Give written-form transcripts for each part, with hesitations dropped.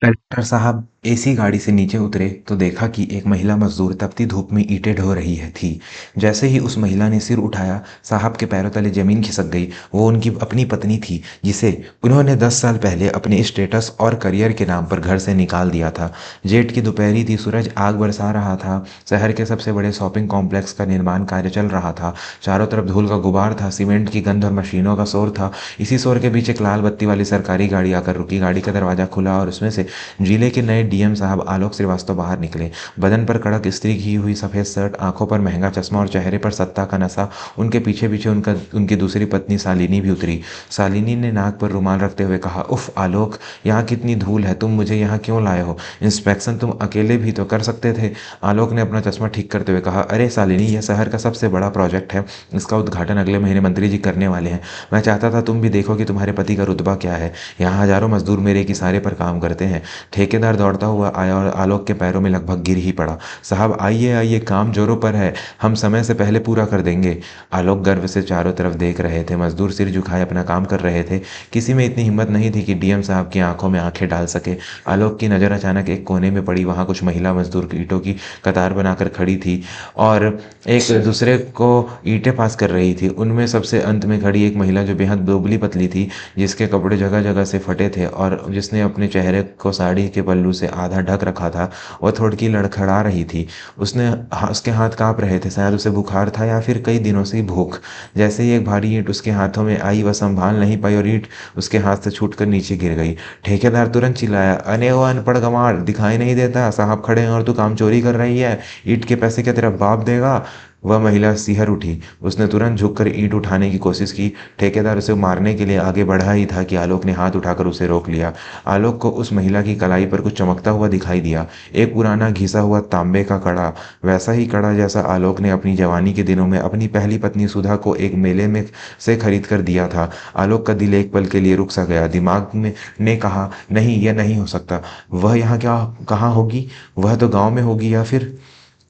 Collector साहब AC गाड़ी से नीचे उतरे तो देखा कि एक महिला मजदूर तपती धूप में ईंटें ढो रही है थी। जैसे ही उस महिला ने सिर उठाया, साहब के पैरों तले जमीन खिसक गई। वो उनकी अपनी पत्नी थी, जिसे उन्होंने 10 साल पहले अपने स्टेटस और करियर के नाम पर घर से निकाल दिया था। जेठ की दोपहरी थी, सूरज आग बरसा रहा था। शहर के सबसे बड़े शॉपिंग कॉम्प्लेक्स का निर्माण कार्य चल रहा था। चारों तरफ धूल का गुबार था, सीमेंट की गंध और मशीनों का शोर था। इसी शोर के बीच एक लाल बत्ती वाली सरकारी गाड़ी आकर रुकी। गाड़ी का दरवाजा खुला और उसमें से जिले के नए डीएम साहब आलोक श्रीवास्तव बाहर निकले। बदन पर कड़क इस्त्री की हुई सफ़ेद शर्ट, आंखों पर महंगा चश्मा और चेहरे पर सत्ता का नशा। उनके पीछे पीछे उनकी दूसरी पत्नी शालिनी भी उतरी। शालिनी ने नाक पर रुमाल रखते हुए कहा, उफ आलोक, यहाँ कितनी धूल है, तुम मुझे यहाँ क्यों लाए हो? इंस्पेक्शन तुम अकेले भी तो कर सकते थे। आलोक ने अपना चश्मा ठीक करते हुए कहा, अरे शालिनी, यह शहर का सबसे बड़ा प्रोजेक्ट है। इसका उद्घाटन अगले महीने मंत्री जी करने वाले हैं। मैं चाहता था तुम भी देखो कि तुम्हारे पति का रुतबा क्या है। यहाँ हजारों मजदूर मेरे किसारे पर काम करते हैं। ठेकेदार दौड़ता हुआ आया और आलोक के पैरों में लगभग गिर ही पड़ा। साहब आइए आइए, काम जोरों पर है, हम समय से पहले पूरा कर देंगे। आलोक गर्व से चारों तरफ देख रहे थे। मजदूर सिर झुकाए अपना काम कर रहे थे। किसी में इतनी हिम्मत नहीं थी कि डीएम साहब की आंखों में आंखें डाल सके। आलोक की नज़र अचानक एक कोने में पड़ी। वहां कुछ महिला मजदूर ईंटों की कतार बनाकर खड़ी थी और एक दूसरे को ईंटें पास कर रही थी। उनमें सबसे अंत में खड़ी एक महिला जो बेहद दुबली पतली थी, जिसके कपड़े जगह जगह से फटे थे और जिसने अपने चेहरे को साड़ी के पल्लू से आधा ढक रखा था। वह थोड़ी लड़खड़ा रही थी। उसके हाथ कांप रहे थे, शायद उसे बुखार था या फिर कई दिनों से भूख। जैसे ही एक भारी ईंट उसके हाथों में आई, वह संभाल नहीं पाई और ईंट उसके हाथ से छूटकर नीचे गिर गई। ठेकेदार तुरंत चिल्लाया, अरे वो अनपढ़ गंवार, दिखाई नहीं देता? साहब खड़े हैं और तू काम चोरी कर रही है। ईंट के पैसे क्या तेरा बाप देगा? वह महिला सिहर उठी। उसने तुरंत झुककर ईंट उठाने की कोशिश की। ठेकेदार उसे मारने के लिए आगे बढ़ा ही था कि आलोक ने हाथ उठाकर उसे रोक लिया। आलोक को उस महिला की कलाई पर कुछ चमकता हुआ दिखाई दिया। एक पुराना घिसा हुआ तांबे का कड़ा, वैसा ही कड़ा जैसा आलोक ने अपनी जवानी के दिनों में अपनी पहली पत्नी सुधा को एक मेले में से खरीद कर दिया था। आलोक का दिल एक पल के लिए रुक सा गया। दिमाग में ने कहा, नहीं, यह नहीं हो सकता। वह यहाँ क्या कहाँ होगी? वह तो गांव में होगी, या फिर?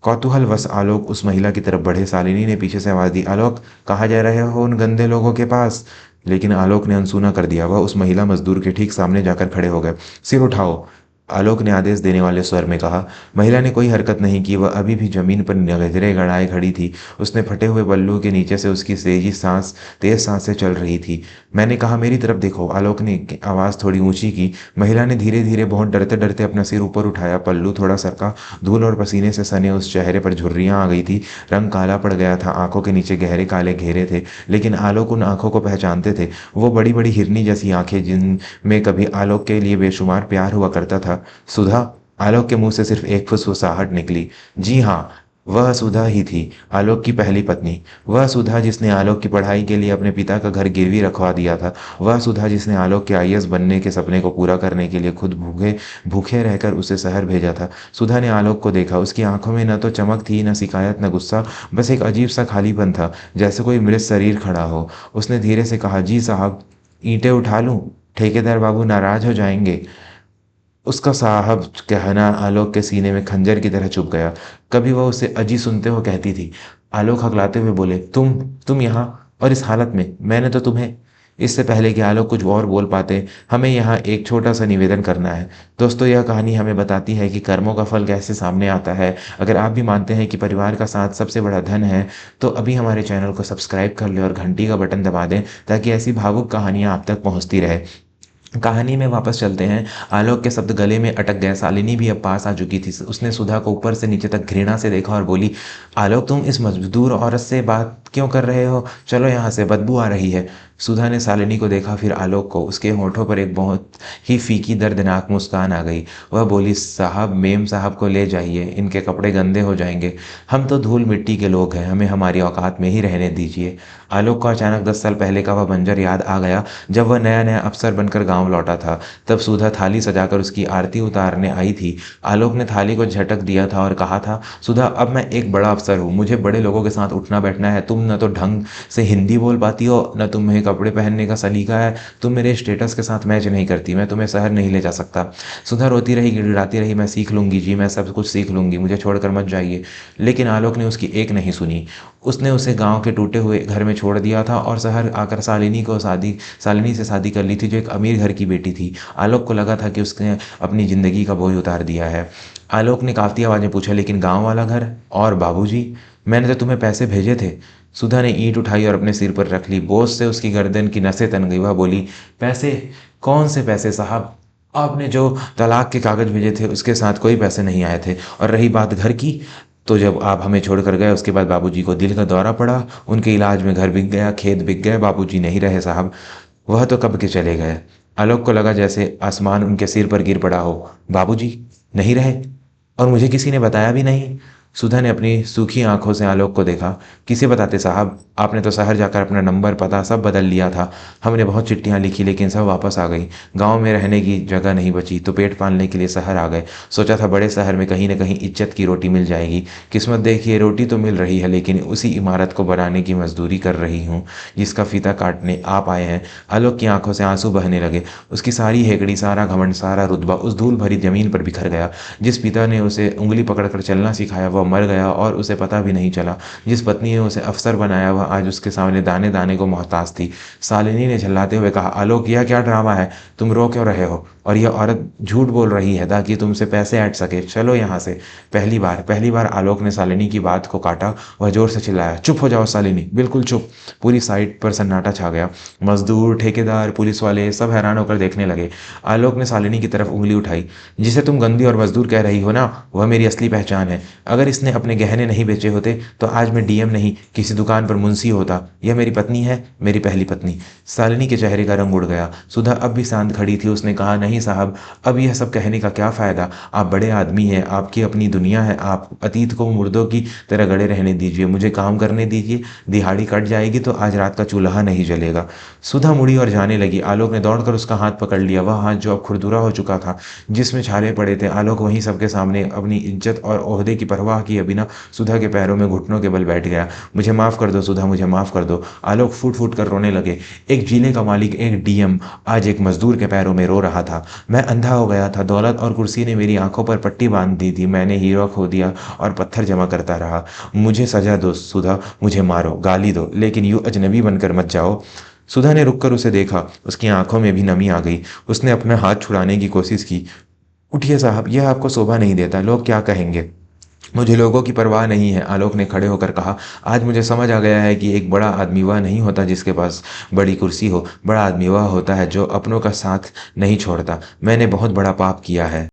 कौतूहलवश आलोक उस महिला की तरफ बढ़े। शालिनी ने पीछे से आवाज दी, आलोक, कहाँ जा रहे हो उन गंदे लोगों के पास? लेकिन आलोक ने अनसुना कर दिया। वह उस महिला मजदूर के ठीक सामने जाकर खड़े हो गए। सिर उठाओ, आलोक ने आदेश देने वाले स्वर में कहा। महिला ने कोई हरकत नहीं की। वह अभी भी जमीन पर नजरें गड़ाए खड़ी थी। उसने फटे हुए पल्लू के नीचे से उसकी तेज सांसें चल रही थी। मैंने कहा, मेरी तरफ देखो, आलोक ने आवाज़ थोड़ी ऊंची की। महिला ने धीरे धीरे, बहुत डरते डरते अपना सिर ऊपर उठाया। पल्लू थोड़ा सरका। धूल और पसीने से सने उस चेहरे पर झुर्रियां आ गई थी। रंग काला पड़ गया था। आंखों के नीचे गहरे काले घेरे थे, लेकिन आलोक उन आंखों को पहचानते थे। वो बड़ी बड़ी हिरनी जैसी आंखें, जिनमें कभी आलोक के लिए बेशुमार प्यार हुआ करता था। सुधा? आलोक के मुंह से सिर्फ एक फुसफुसाहट निकली। जी हाँ, वह सुधा ही थी, आलोक की पहली पत्नी। वह सुधा जिसने आलोक की पढ़ाई के लिए अपने पिता का घर गिरवी रखवा दिया था। वह सुधा जिसने आलोक के आईएएस बनने के सपने को पूरा करने के लिए खुद भूखे भूखे रहकर उसे शहर भेजा था। सुधा ने आलोक को देखा। उसकी आंखों में न तो चमक थी, न शिकायत, न गुस्सा, बस एक अजीब सा खालीपन था, जैसे कोई मृत शरीर खड़ा हो। उसने धीरे से कहा, जी साहब, ईंटें उठा लूं? ठेकेदार बाबू नाराज हो जाएंगे। उसका साहब कहना आलोक के सीने में खंजर की तरह चुभ गया। कभी वह उसे अजी सुनते हो कहती थी। आलोक हकलाते हुए बोले, तुम यहाँ और इस हालत में? मैंने तो तुम्हें। इससे पहले कि आलोक कुछ और बोल पाते, हमें यहाँ एक छोटा सा निवेदन करना है। दोस्तों, यह कहानी हमें बताती है कि कर्मों का फल कैसे सामने आता है। अगर आप भी मानते हैं कि परिवार का साथ सबसे बड़ा धन है, तो अभी हमारे चैनल को सब्सक्राइब कर ले और घंटी का बटन दबा दें, ताकि ऐसी भावुक कहानियाँ आप तक पहुँचती रहे। कहानी में वापस चलते हैं। आलोक के शब्द गले में अटक गए। शालिनी भी अब पास आ चुकी थी। उसने सुधा को ऊपर से नीचे तक घृणा से देखा और बोली, आलोक, तुम इस मजदूर औरत से बात क्यों कर रहे हो? चलो यहाँ से, बदबू आ रही है। सुधा ने शालिनी को देखा, फिर आलोक को। उसके होठों पर एक बहुत ही फीकी दर्दनाक मुस्कान आ गई। वह बोली, साहब, मेम साहब को ले जाइए, इनके कपड़े गंदे हो जाएंगे। हम तो धूल मिट्टी के लोग हैं, हमें हमारी औकात में ही रहने दीजिए। आलोक को अचानक 10 साल पहले का वह मंजर याद आ गया, जब वह नया नया अफसर बनकर गांव लौटा था। तब सुधा थाली सजाकर उसकी आरती उतारने आई थी। आलोक ने थाली को झटक दिया था और कहा था, सुधा, अब मैं एक बड़ा अफसर हूँ, मुझे बड़े लोगों के साथ उठना बैठना है। तुम न तो ढंग से हिंदी बोल पाती हो, न तुम्हें कपड़े पहनने का सलीका है, तुम मेरे स्टेटस के साथ मैच नहीं करती, मैं तुम्हें शहर नहीं ले जा सकता। सुधा रोती रही, गिड़गिड़ाती रही, मैं सीख लूँगी जी, मैं सब कुछ सीख लूँगी, मुझे छोड़कर मत जाइए। लेकिन आलोक ने उसकी एक नहीं सुनी। उसने उसे गाँव के टूटे हुए घर में छोड़ दिया था और शहर आकर शालिनी से शादी कर ली थी, जो एक अमीर घर की बेटी थी। आलोक को लगा था कि उसने अपनी ज़िंदगी का बोझ उतार दिया है। आलोक ने काँपती आवाज़ में पूछा, लेकिन गाँव वाला घर और बाबूजी? मैंने तो तुम्हें पैसे भेजे थे। सुधा ने ईंट उठाई और अपने सिर पर रख ली। बोझ से उसकी गर्दन की नसें तन गई। वह बोली, पैसे? कौन से पैसे साहब? आपने जो तलाक के कागज़ भेजे थे उसके साथ कोई पैसे नहीं आए थे। और रही बात घर की, तो जब आप हमें छोड़कर गए उसके बाद बाबूजी को दिल का दौरा पड़ा, उनके इलाज में घर बिक गया, खेत बिक गए, बाबूजी नहीं रहे साहब। वह तो कब के चले गए। आलोक को लगा जैसे आसमान उनके सिर पर गिर पड़ा हो। बाबूजी नहीं रहे? और मुझे किसी ने बताया भी नहीं? सुधा ने अपनी सूखी आंखों से आलोक को देखा। किसे बताते साहब, आपने तो शहर जाकर अपना नंबर पता सब बदल लिया था। हमने बहुत चिट्ठियां लिखी लेकिन सब वापस आ गई। गांव में रहने की जगह नहीं बची तो पेट पालने के लिए शहर आ गए। सोचा था बड़े शहर में कहीं ना कहीं इज्जत की रोटी मिल जाएगी। किस्मत देखिए, रोटी तो मिल रही है लेकिन उसी इमारत को बनाने की मजदूरी कर रही हूँ जिसका फीता काटने आप आए हैं। आलोक की आंखों से आंसू बहने लगे। उसकी सारी हेकड़ी, सारा घमंड, सारा रुतबा उस धूल भरी जमीन पर बिखर गया। जिस पिता ने उसे उंगली पकड़कर चलना सिखाया वह मर गया और उसे पता भी नहीं चला। जिस पत्नी ने उसे अफसर बनाया वह आज उसके सामने दाने दाने को मोहताज थी। शालिनी ने झल्लाते हुए कहा, आलोक यह क्या ड्रामा है? तुम रो क्यों रहे हो? और यह औरत झूठ बोल रही है ताकि तुमसे पैसे ऐंठ सके। चलो यहाँ से। पहली बार आलोक ने शालिनी की बात को काटा। वह जोर से चिल्लाया, चुप हो जाओ शालिनी, बिल्कुल चुप। पूरी साइड पर सन्नाटा छा गया। मजदूर, ठेकेदार, पुलिस वाले सब हैरान होकर देखने लगे। आलोक ने शालिनी की तरफ उंगली उठाई। जिसे तुम गंदी और मजदूर कह रही हो ना, वह मेरी असली पहचान है। अगर इसने अपने गहने नहीं बेचे होते तो आज मैं डीएम नहीं, किसी दुकान पर मुंशी होता। यह मेरी पत्नी है, मेरी पहली पत्नी। शालिनी के चेहरे का रंग उड़ गया। सुधा अब भी शांत खड़ी थी। उसने कहा, नहीं साहब, अब यह सब कहने का क्या फ़ायदा। आप बड़े आदमी हैं, आपकी अपनी दुनिया है। आप अतीत को मुर्दों की तरह गड़े रहने दीजिए, मुझे काम करने दीजिए। दिहाड़ी कट जाएगी तो आज रात का चूल्हा नहीं जलेगा। सुधा मुड़ी और जाने लगी। आलोक ने दौड़कर उसका हाथ पकड़ लिया, वह हाथ जो अब खुरदुरा हो चुका था, जिसमें छाले पड़े थे। आलोक वहीं सबके सामने अपनी इज्जत और ओहदे की परवाह किए बिना सुधा के पैरों में घुटनों के बल बैठ गया। मुझे माफ़ कर दो सुधा, मुझे माफ़ कर दो। आलोक फूट फूट कर रोने लगे। एक जिले का मालिक, एक डीएम, आज एक मजदूर के पैरों में रो रहा था। मैं अंधा हो गया था। दौलत और कुर्सी ने मेरी आंखों पर पट्टी बांध दी थी। मैंने हीरो खो दिया और पत्थर जमा करता रहा। मुझे सजा दो सुधा, मुझे मारो, गाली दो, लेकिन यूं अजनबी बनकर मत जाओ। सुधा ने रुककर उसे देखा। उसकी आंखों में भी नमी आ गई। उसने अपना हाथ छुड़ाने की कोशिश की। उठिए साहब, यह आपको शोभा नहीं देता। लोग क्या कहेंगे? मुझे लोगों की परवाह नहीं है, आलोक ने खड़े होकर कहा। आज मुझे समझ आ गया है कि एक बड़ा आदमी वह नहीं होता जिसके पास बड़ी कुर्सी हो। बड़ा आदमी वह होता है जो अपनों का साथ नहीं छोड़ता। मैंने बहुत बड़ा पाप किया है।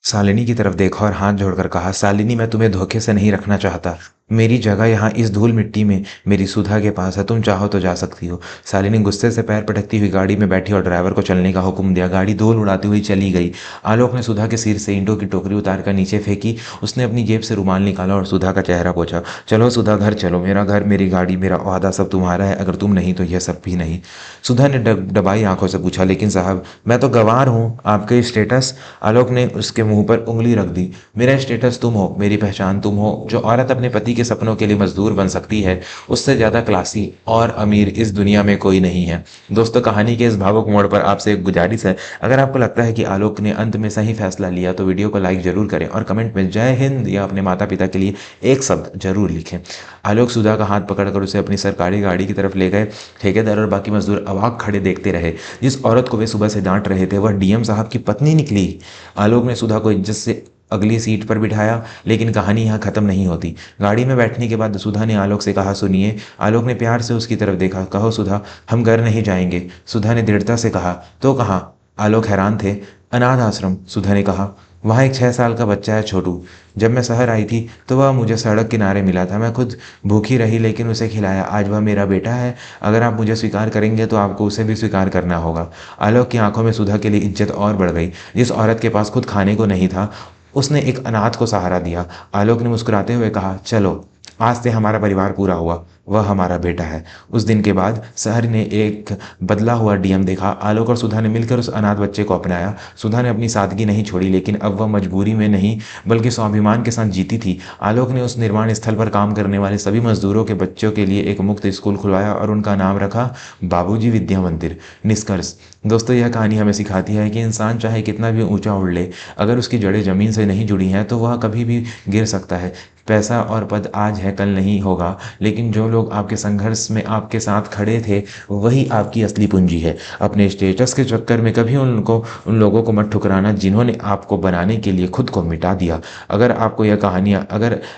शालिनी की तरफ देखा और हाथ जोड़कर कहा, शालिनी, मैं तुम्हें धोखे से नहीं रखना चाहता। मेरी जगह यहाँ इस धूल मिट्टी में मेरी सुधा के पास है। तुम चाहो तो जा सकती हो। शालिनी गुस्से से पैर पटकती हुई गाड़ी में बैठी और ड्राइवर को चलने का हुक्म दिया। गाड़ी धूल उड़ाती हुई चली गई। आलोक ने सुधा के सिर से ईंटों की टोकरी उतारकर नीचे फेंकी। उसने अपनी जेब से रुमाल निकाला और सुधा का चेहरा पोंछा। चलो सुधा, घर चलो। मेरा घर, मेरी गाड़ी, मेरा वादा सब तुम्हारा है। अगर तुम नहीं तो यह सब भी नहीं। सुधा ने दबाई आंखों से पूछा, लेकिन साहब, मैं तो गंवार हूँ। आपके स्टेटस? आलोक ने उसके मुंह पर उंगली रख दी। मेरा स्टेटस तुम हो, मेरी पहचान तुम हो। जो औरत अपने पति के सपनों के लिए मजदूर बन सकती है, उससे ज़्यादा क्लासी और अमीर इस दुनिया में कोई नहीं है। दोस्तों, कहानी के इस भावुक मोड़ पर आपसे एक गुजारिश है, अगर आपको लगता है कि आलोक ने अंत में सही फैसला लिया तो वीडियो को लाइक जरूर करें और कमेंट में जय हिंद या अपने माता पिता के लिए एक शब्द जरूर लिखें। आलोक सुधा का हाथ पकड़कर उसे अपनी सरकारी गाड़ी की तरफ ले गए। ठेकेदार और बाकी मजदूर अवाक खड़े देखते रहे। जिस औरत को वे सुबह से डांट रहे थे वह डीएम साहब की पत्नी निकली। आलोक ने सुधा को इज्जत से अगली सीट पर बिठाया, लेकिन कहानी यहाँ खत्म नहीं होती। गाड़ी में बैठने के बाद सुधा ने आलोक से कहा, सुनिए। आलोक ने प्यार से उसकी तरफ देखा। कहो सुधा, हम घर नहीं जाएंगे। सुधा ने दृढ़ता से कहा। तो कहाँ? आलोक हैरान थे। अनाथ आश्रम, सुधा ने कहा। वहाँ एक 6 साल का बच्चा है, छोटू। जब मैं शहर आई थी तो वह मुझे सड़क किनारे मिला था। मैं खुद भूखी रही लेकिन उसे खिलाया। आज वह मेरा बेटा है। अगर आप मुझे स्वीकार करेंगे तो आपको उसे भी स्वीकार करना होगा। आलोक की आंखों में सुधा के लिए इज्जत और बढ़ गई। जिस औरत के पास खुद खाने को नहीं था, उसने एक अनाथ को सहारा दिया। आलोक ने मुस्कुराते हुए कहा, चलो, आज से हमारा परिवार पूरा हुआ। वह हमारा बेटा है। उस दिन के बाद शहर ने एक बदला हुआ डीएम देखा। आलोक और सुधा ने मिलकर उस अनाथ बच्चे को अपनाया। सुधा ने अपनी सादगी नहीं छोड़ी, लेकिन अब वह मजबूरी में नहीं बल्कि स्वाभिमान के साथ जीती थी। आलोक ने उस निर्माण स्थल पर काम करने वाले सभी मजदूरों के बच्चों के लिए एक मुफ्त स्कूल खुलवाया और उनका नाम रखा बाबूजी विद्या मंदिर। निष्कर्ष दोस्तों, यह कहानी हमें सिखाती है कि इंसान चाहे कितना भी ऊंचा उड़ ले, अगर उसकी जड़ें जमीन से नहीं जुड़ी हैं तो वह कभी भी गिर सकता है। पैसा और पद आज है, कल नहीं होगा, लेकिन जो लोग आपके संघर्ष में आपके साथ खड़े थे वही आपकी असली पूंजी है। अपने स्टेटस के चक्कर में कभी उन लोगों को मत ठुकराना जिन्होंने आपको बनाने के लिए खुद को मिटा दिया। अगर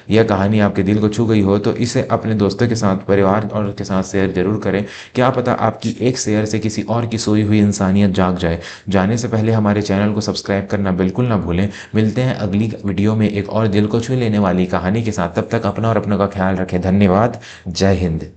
यह कहानी आपके दिल को छू गई हो तो इसे अपने दोस्तों के साथ, परिवार और के साथ शेयर जरूर करें। क्या पता आपकी एक शेयर से किसी और की सोई हुई इंसानियत जाग जाए। जाने से पहले हमारे चैनल को सब्सक्राइब करना बिल्कुल ना भूलें। मिलते हैं अगली वीडियो में एक और दिल को छू लेने वाली कहानी के साथ। तब तक अपना और अपनों का ख्याल रखें। धन्यवाद। जय हिंद।